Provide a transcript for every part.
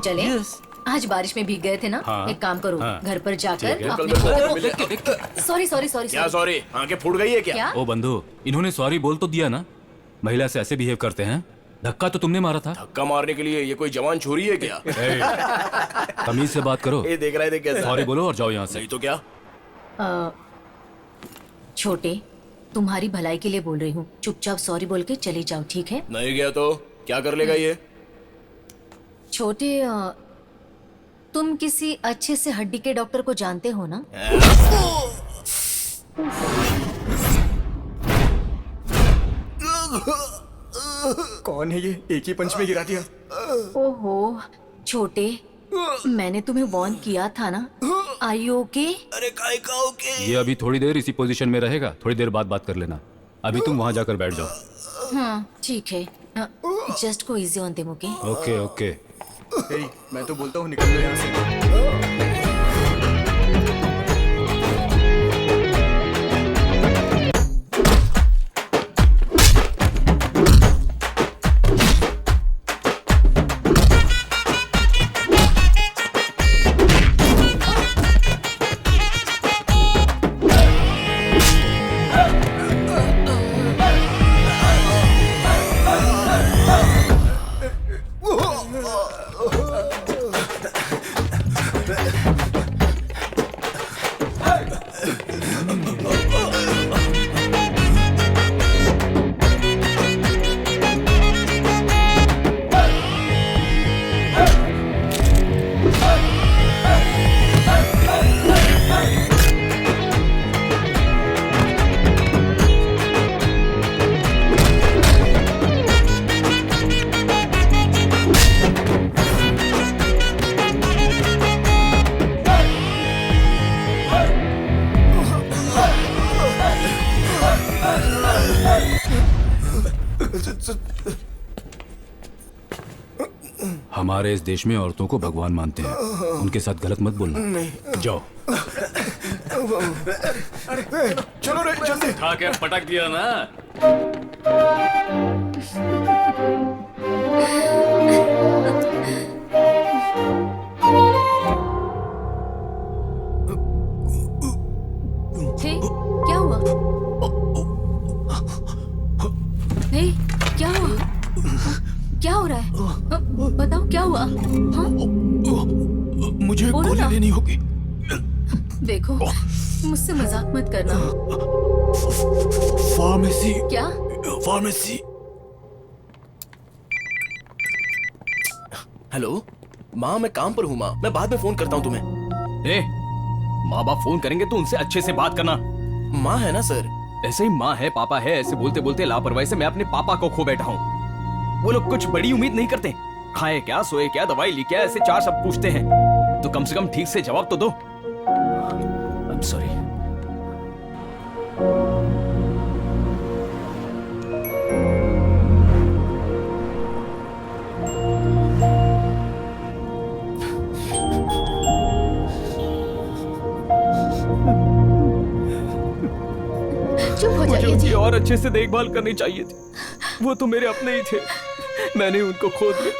चले? आज बारिश में भीग गए थे ना? एक काम करो, घर पर जाकर अपने सॉरी सॉरी सॉरी क्या सॉरी? आंखें फूट गई है क्या? ओ बंधु, इन्होंने सॉरी बोल तो दिया ना। महिला से ऐसे बिहेव करते हैं? धक्का तो तुमने मारा था। धक्का मारने के लिए ये कोई जवान छोरी है क्या? तमीज से बात करो। ये देख रहा है कैसे? सॉरी बोलो और जाओ यहाँ से। नहीं तो क्या? छोटे, तुम्हारी भलाई के लिए बोल रही हूँ, चुपचाप सॉरी बोल के चले जाओ, ठीक है? नहीं गया तो क्या कर लेगा ये? छोटे, तुम किसी अच्छे से हड्डी के डॉक्टर को जानते हो ना? कौन है ये? एक ही पंच में गिरा दिया। ओहो छोटे, मैंने तुम्हें वार्न किया था ना। Are you okay? अरे काय का ओके? ये अभी थोड़ी देर इसी पोजीशन में रहेगा, थोड़ी देर बाद बात कर लेना। अभी तुम वहाँ जाकर बैठ जाओ। हाँ ठीक है, just go easy on them, okay? Okay okay. मैं तो बोलता हूँ निकल लो यहाँ से। हमारे इस देश में औरतों को भगवान मानते हैं, उनके साथ गलत मत बोलना। जाओ। चलो रे जल्दी। खा के पटक दिया ना। हे, क्या हुआ? हे, क्या हुआ? क्या हो रहा है? बताओ क्या हुआ? हाँ? मुझे बोलो गोली ना। लेनी होगी। देखो, मुझसे मजाक मत करना। फार्मेसी। क्या? फार्मेसी। हेलो माँ, मैं काम पर हूँ माँ, मैं बाद में फोन करता हूँ तुम्हें। ए, माँ बाप फोन करेंगे तो उनसे अच्छे से बात करना। माँ है ना सर? ऐसे ही माँ है पापा है, ऐसे बोलते बोलते लापरवाही से मैं अपने पापा को खो बैठा हूँ। वो लोग कुछ बड़ी उम्मीद नहीं करते। खाए क्या, सोए क्या, दवाई ली क्या, ऐसे चार सब पूछते हैं, तो कम से कम ठीक से जवाब तो दो। I am sorry. चुप हो मुझे जाइए उनकी जी। और अच्छे से देखभाल करनी चाहिए थी। वो तो मेरे अपने ही थे, मैंने उनको खो दिया।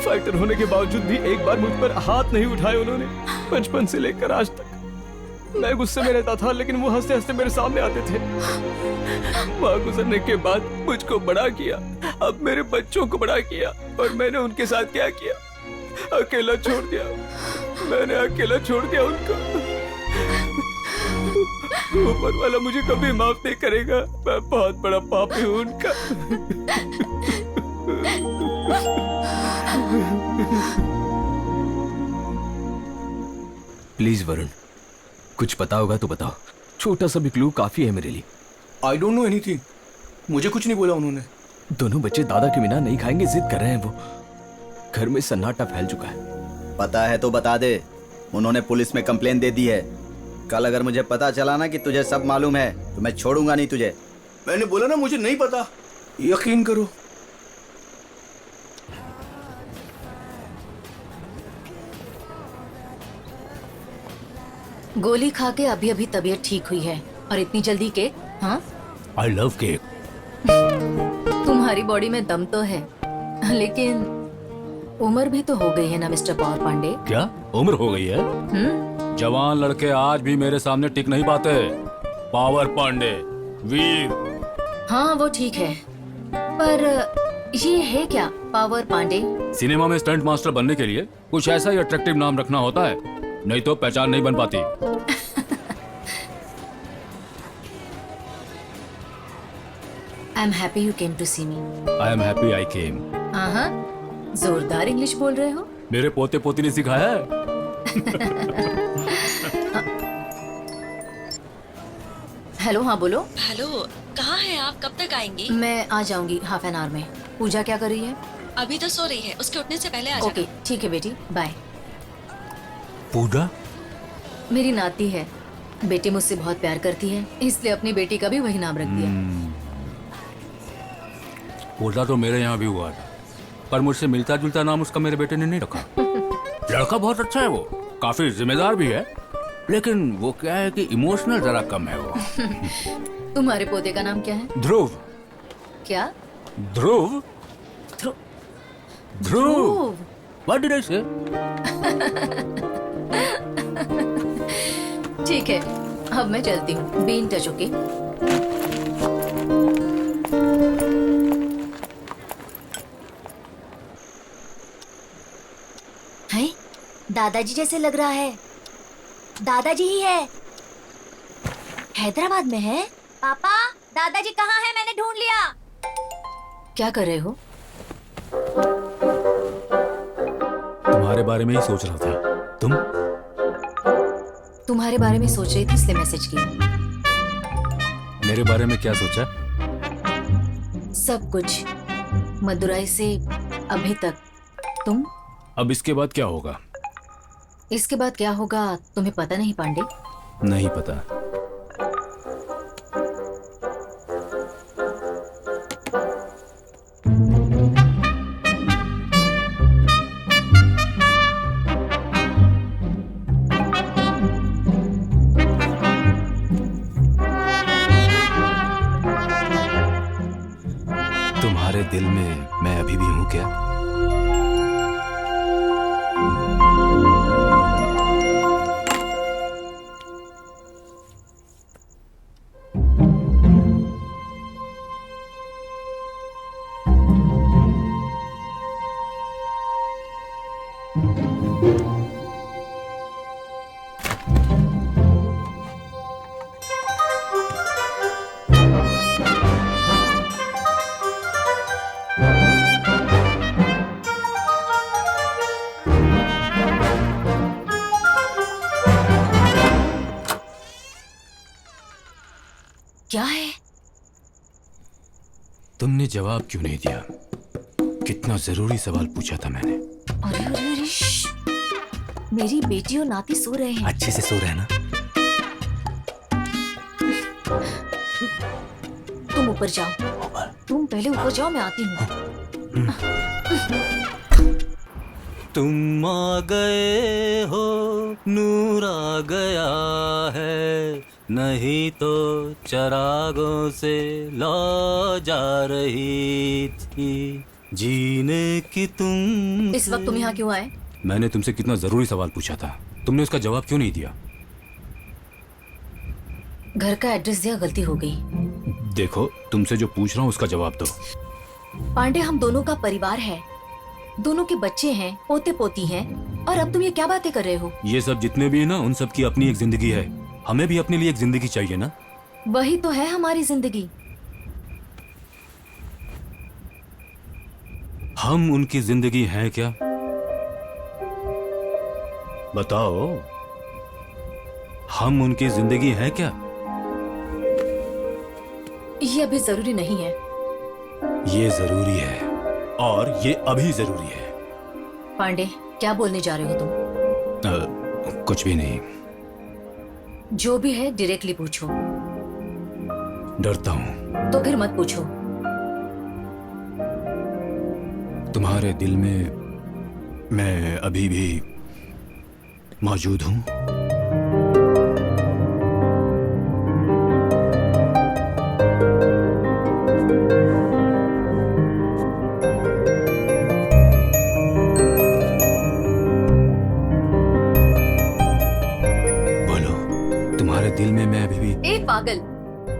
फाइटर होने के बावजूद भी एक बार मुझ पर हाथ नहीं उठाए उन्होंने, बचपन से लेकर आज तक। मैं गुस्से में रहता था लेकिन वो हंसते हंसते मेरे सामने आते थे। माँ गुजरने के बाद मुझको बड़ा किया, अब मेरे बच्चों को बड़ा किया, और मैंने उनके साथ क्या किया? अकेला छोड़ दिया। मैंने अकेला छोड़ दिया उनको। ऊपर वाला मुझे कभी माफ नहीं करेगा। मैं बहुत बड़ा पापी हूँ उनका। प्लीज वरुण, कुछ पता होगा तो बताओ। छोटा सा भी क्लू काफी है मेरे लिए। I don't know anything. मुझे कुछ नहीं बोला उन्होंने। दोनों बच्चे दादा के बिना नहीं खाएंगे, जिद कर रहे हैं वो। घर में सन्नाटा फैल चुका है। पता है तो बता दे। उन्होंने पुलिस में कंप्लेन दे दी है। कल अगर मुझे पता चला ना कि तुझे सब मालूम है तो मैं छोड़ूंगा नहीं तुझे। मैंने बोला ना मुझे नहीं पता, यकीन करो। गोली खा के अभी अभी तबीयत ठीक हुई है, और इतनी जल्दी केक? हाँ, आई लव केक। तुम्हारी बॉडी में दम तो है, लेकिन उम्र भी तो हो गई है ना मिस्टर पावर पांडे। क्या उम्र हो गई है? जवान लड़के आज भी मेरे सामने टिक नहीं पाते। पावर पांडे, वीर। हाँ वो ठीक है, पर ये है क्या पावर पांडे? सिनेमा में स्टंट मास्टर बनने के लिए कुछ ऐसा ही अट्रैक्टिव नाम रखना होता है, नहीं तो पहचान नहीं बन पाती। I am happy you came to see me. I am happy I came. हाँ, जोरदार इंग्लिश बोल रहे हो। मेरे पोते पोती ने सिखाया है। हेलो, हाँ बोलो। हेलो, कहाँ हैं आप? कब तक आएंगी? मैं आ जाऊंगी हाफ एन आवर में। पूजा क्या कर रही है? अभी तो सो रही है, उसके उठने से पहले आ ओके जाना। ठीक है बेटी, बाय। पूजा? मेरी नाती है, बेटी मुझसे बहुत प्यार करती है, इसलिए अपनी बेटी का भी वही नाम रख दिया। पूजा तो मेरे यहाँ भी हुआ था, पर मुझसे मिलता जुलता नाम उसका मेरे बेटे ने नहीं रखा। लड़का बहुत अच्छा है, वो काफी जिम्मेदार भी है, लेकिन वो क्या है कि इमोशनल जरा कम है वो। तुम्हारे पोते का नाम क्या है? ध्रुव। क्या? ध्रुव? ध्रुव? ध्रुव। What did I say? ठीक है, अब मैं चलती हूँ। Be in touch, okay? हैं? दादाजी जैसे लग रहा है। दादाजी ही है। हैदराबाद में है। पापा, दादाजी कहाँ है? मैंने ढूंढ लिया। क्या कर रहे हो? तुम्हारे बारे में ही सोच रहा था। तुम? तुम्हारे बारे में सोच रही थी, इसलिए मैसेज किया। मेरे बारे में क्या सोचा? सब कुछ, मदुराई से अभी तक। तुम? अब इसके बाद क्या होगा? इसके बाद क्या होगा तुम्हें पता नहीं पांडे? नहीं पता। तुम्हारे दिल में मैं अभी भी हूं क्या? क्या है? तुमने जवाब क्यों नहीं दिया? कितना जरूरी सवाल पूछा था मैंने। अरे अरे अरे, मेरी बेटी और नाती सो रहे हैं। अच्छे से सो रहे हैं ना? तुम ऊपर जाओ। तुम पहले ऊपर जाओ, मैं आती हूँ। तुम आ गए हो, नूर आ गया है, नहीं तो चरागों से लौ जा रही थी जीने की तुम। इस वक्त तुम यहाँ क्यों आए? मैंने तुमसे कितना जरूरी सवाल पूछा था, तुमने उसका जवाब क्यों नहीं दिया? घर का एड्रेस दिया, गलती हो गई। देखो, तुमसे जो पूछ रहा हूँ उसका जवाब दो। पांडे, हम दोनों का परिवार है, दोनों के बच्चे हैं, पोते पोती हैं, और अब तुम ये क्या बातें कर रहे हो? ये सब जितने भी है ना, उन सब की अपनी एक जिंदगी है। हमें भी अपने लिए एक जिंदगी चाहिए ना। वही तो है हमारी जिंदगी। हम उनकी जिंदगी हैं क्या? बताओ, हम उनकी जिंदगी हैं क्या? ये अभी जरूरी नहीं है। ये जरूरी है, और ये अभी जरूरी है। पांडे, क्या बोलने जा रहे हो तुम? कुछ भी नहीं। जो भी है डायरेक्टली पूछो। डरता हूँ। तो फिर मत पूछो। तुम्हारे दिल में मैं अभी भी मौजूद हूँ। दिल में मैं अभी भी। ए पागल,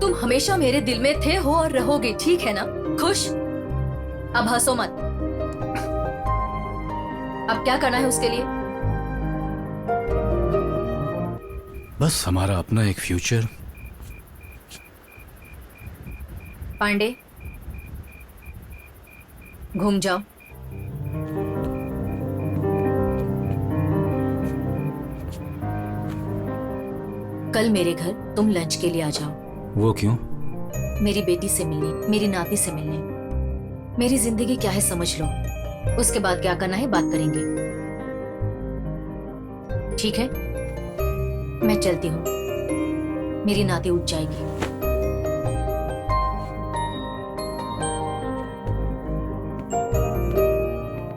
तुम हमेशा मेरे दिल में थे, हो और रहोगे, ठीक है ना? खुश? अब हंसो मत। अब क्या करना है उसके लिए? बस हमारा अपना एक फ्यूचर। पांडे, घूम जाओ। कल मेरे घर तुम लंच के लिए आ जाओ। वो क्यों? मेरी बेटी से मिलने, मेरी नाती से मिलने। मेरी जिंदगी क्या है समझ लो, उसके बाद क्या करना है बात करेंगे, ठीक है? मैं चलती हूँ, मेरी नाती उठ जाएगी।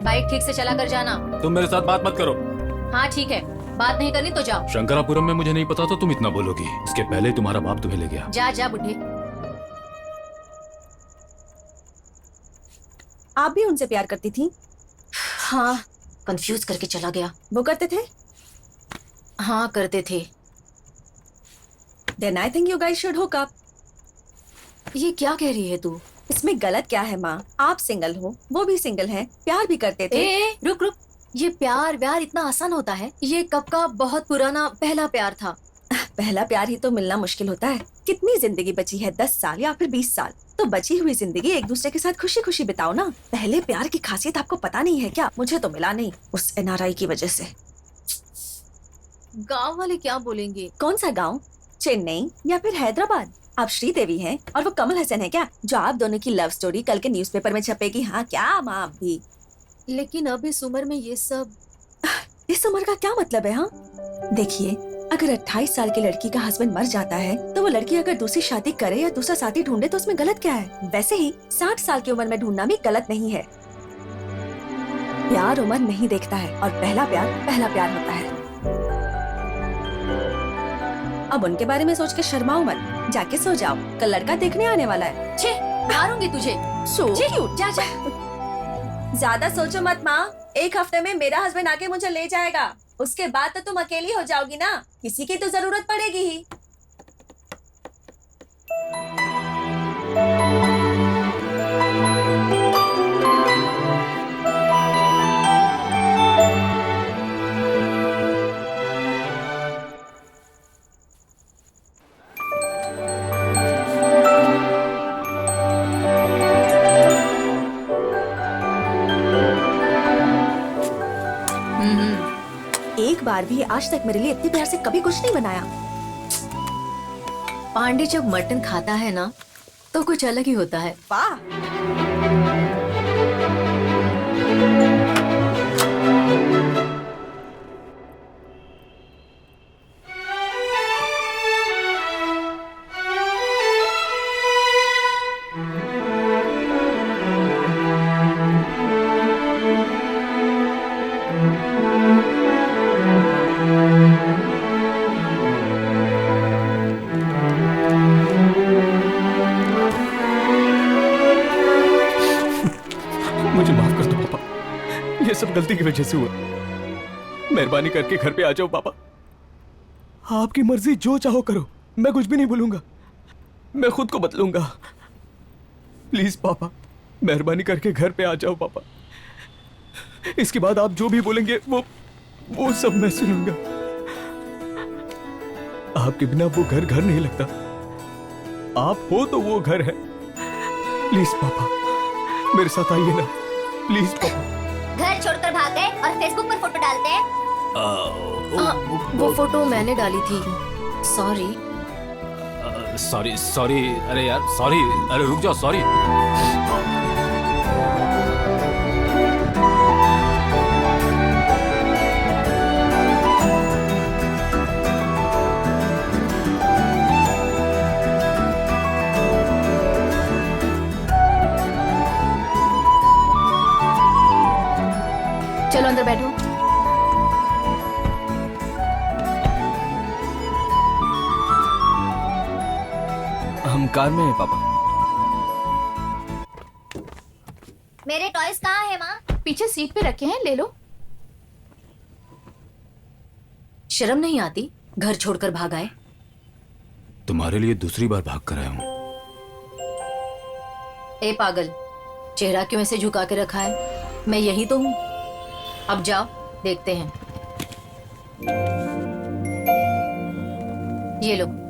बाइक ठीक से चला कर जाना। तुम मेरे साथ बात मत करो। हाँ ठीक है, बात नहीं करनी तो जाओ। शंकरापुरम में मुझे नहीं पता तो तुम इतना बोलोगी। इसके पहले तुम्हारा बाप तुम्हें ले गया। जा जा बुढ़े। आप भी उनसे प्यार करती थी? हाँ, कंफ्यूज करके चला गया। वो करते थे? हाँ करते थे। Then I think you guys should hook up. ये क्या कह रही है तू? इसमें गलत क्या है माँ? आप सिंगल हो, वो भी सिंगल है, प्यार भी करते थे। ए, रुक रुक, ये प्यार व्यार इतना आसान होता है? ये कब का बहुत पुराना पहला प्यार था। पहला प्यार ही तो मिलना मुश्किल होता है। कितनी जिंदगी बची है, 10 साल या फिर 20 साल? तो बची हुई जिंदगी एक दूसरे के साथ खुशी खुशी बिताओ ना। पहले प्यार की खासियत आपको पता नहीं है क्या? मुझे तो मिला नहीं, उस NRI की वजह से। गांव वाले क्या बोलेंगे? कौन सा गांव? चेन्नई या फिर हैदराबाद? आप श्रीदेवी हैं और वो कमल हसन है क्या, जो आप दोनों की लव स्टोरी कल के न्यूज़पेपर में छपेगी? हाँ क्या माँ आप भी? लेकिन अब इस उम्र में ये सब। इस उम्र का क्या मतलब है? हाँ देखिए, अगर 28 साल की लड़की का हस्बैंड मर जाता है तो वो लड़की अगर दूसरी शादी करे या दूसरा साथी ढूंढे तो उसमें गलत क्या है? वैसे ही 60 साल की उम्र में ढूंढना भी गलत नहीं है। प्यार उम्र नहीं देखता है और पहला प्यार होता है। अब उनके बारे में सोच के शर्माओ मत, जाके सो जाओ, कल लड़का देखने आने वाला है। छे, मारूंगी तुझे। सो क्यूट, जा जा। ज्यादा सोचो मत माँ, एक हफ्ते में मेरा हस्बैंड आके मुझे ले जाएगा, उसके बाद तो तुम अकेली हो जाओगी ना, किसी की तो जरूरत पड़ेगी ही। एक बार भी आज तक मेरे लिए इतने प्यार से कभी कुछ नहीं बनाया। पांडे जब मटन खाता है ना तो कुछ अलग ही होता है। वाह। मुझे माफ कर दो पापा, ये सब गलती की वजह से हुआ। मेहरबानी करके घर पे आ जाओ पापा। आपकी मर्जी, जो चाहो करो, मैं कुछ भी नहीं बोलूंगा, मैं खुद को बदलूंगा। प्लीज पापा, मेहरबानी करके घर पे आ जाओ पापा। इसके बाद आप जो भी बोलेंगे वो सब मैं सुनूंगा। आपके बिना वो घर घर नहीं लगता। आप हो तो वो घर है। प्लीज पापा, मेरे साथ आइए ना, प्लीज पापा। घर छोड़कर भाग गए और फेसबुक पर फोटो डालते हैं। वो फोटो मैंने डाली थी, सॉरी। सॉरी अरे यार सॉरी, अरे रुक जाओ, सॉरी। चलो अंदर बैठो। हम कार में हैं पापा। मेरे टॉयज कहाँ है माँ? पीछे सीट पे रखे हैं, ले लो। शर्म नहीं आती? घर छोड़कर भाग आए। तुम्हारे लिए दूसरी बार भाग कर आया हूँ। ए पागल, चेहरा क्यों ऐसे झुका के रखा है? मैं यही तो हूँ। अब जाओ, देखते हैं। ये लो।